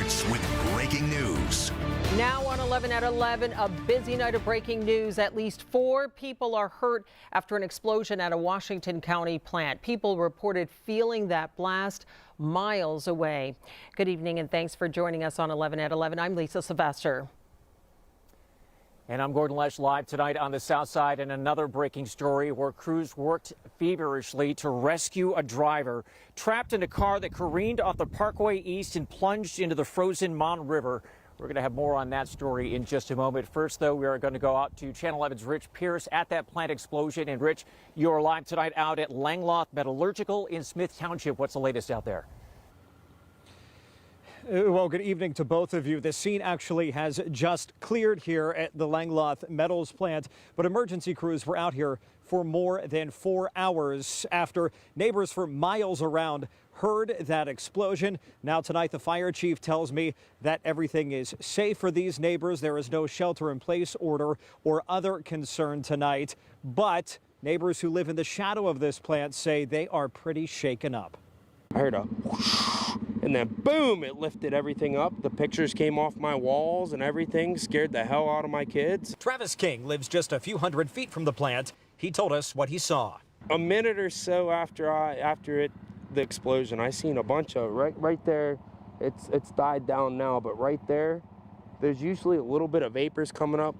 starts with breaking news. Now on 11 at 11, a busy night of breaking news. At least 4 people are hurt after an explosion at a Washington County plant. People reported feeling that blast miles away. Good evening and thanks for joining us on 11 at 11. I'm Lisa Sylvester. And I'm Gordon Lesh, live tonight on the south side in another breaking story where crews worked feverishly to rescue a driver trapped in a car that careened off the Parkway East and plunged into the frozen Mon River. We're going to have more on that story in just a moment. First, though, we are going to go out to Channel 11's Rich Pierce at that plant explosion. And Rich, you're live tonight out at Langloth Metallurgical in Smith Township. What's the latest out there? Well, good evening to both of you. The scene actually has just cleared here at the Langloth Metals plant, but emergency crews were out here for more than 4 hours after neighbors for miles around heard that explosion. Now tonight, the fire chief tells me that everything is safe for these neighbors. There is no shelter-in-place order or other concern tonight, but neighbors who live in the shadow of this plant say they are pretty shaken up. I heard a whoosh, and then boom, it lifted everything up. The pictures came off my walls and everything, scared the hell out of my kids. Travis King lives just a few hundred feet from the plant. He told us what he saw. A minute or so after the explosion, I seen a bunch of right there. It's died down now, but right there's usually a little bit of vapors coming up,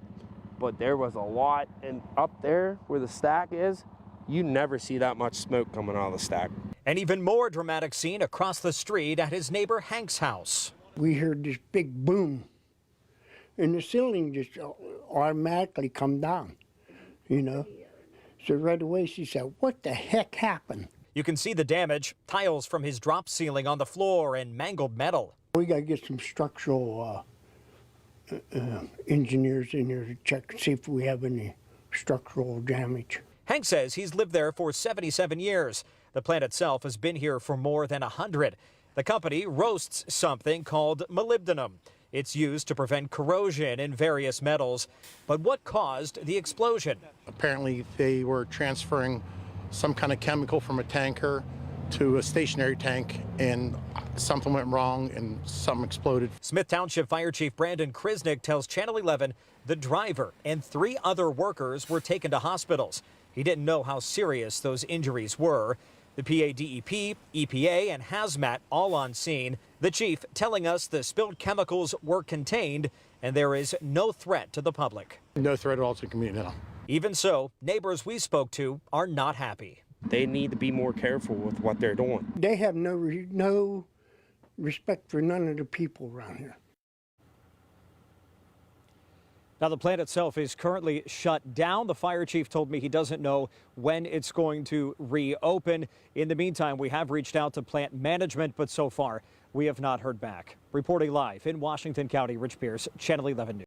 but there was a lot. And up there where the stack is, you never see that much smoke coming out of the stack. An even more dramatic scene across the street at his neighbor Hank's house. We heard this big boom, and the ceiling just automatically come down, you know. So right away she said, "What the heck happened?" You can see the damage, tiles from his drop ceiling on the floor and mangled metal. We got to get some structural engineers in here to check, see if we have any structural damage. Hank says he's lived there for 77 years. The plant itself has been here for more than 100. The company roasts something called molybdenum. It's used to prevent corrosion in various metals. But what caused the explosion? Apparently they were transferring some kind of chemical from a tanker to a stationary tank, and something went wrong and something exploded. Smith Township Fire Chief Brandon Krisnick tells Channel 11 the driver and 3 other workers were taken to hospitals. He didn't know how serious those injuries were. The PADEP, EPA, and Hazmat all on scene. The chief telling us the spilled chemicals were contained and there is no threat to the public. No threat at all to the community now. Even so, neighbors we spoke to are not happy. They need to be more careful with what they're doing. They have no respect for none of the people around here. Now, the plant itself is currently shut down. The fire chief told me he doesn't know when it's going to reopen. In the meantime, we have reached out to plant management, but so far we have not heard back. Reporting live in Washington County, Rich Pierce, Channel 11 News.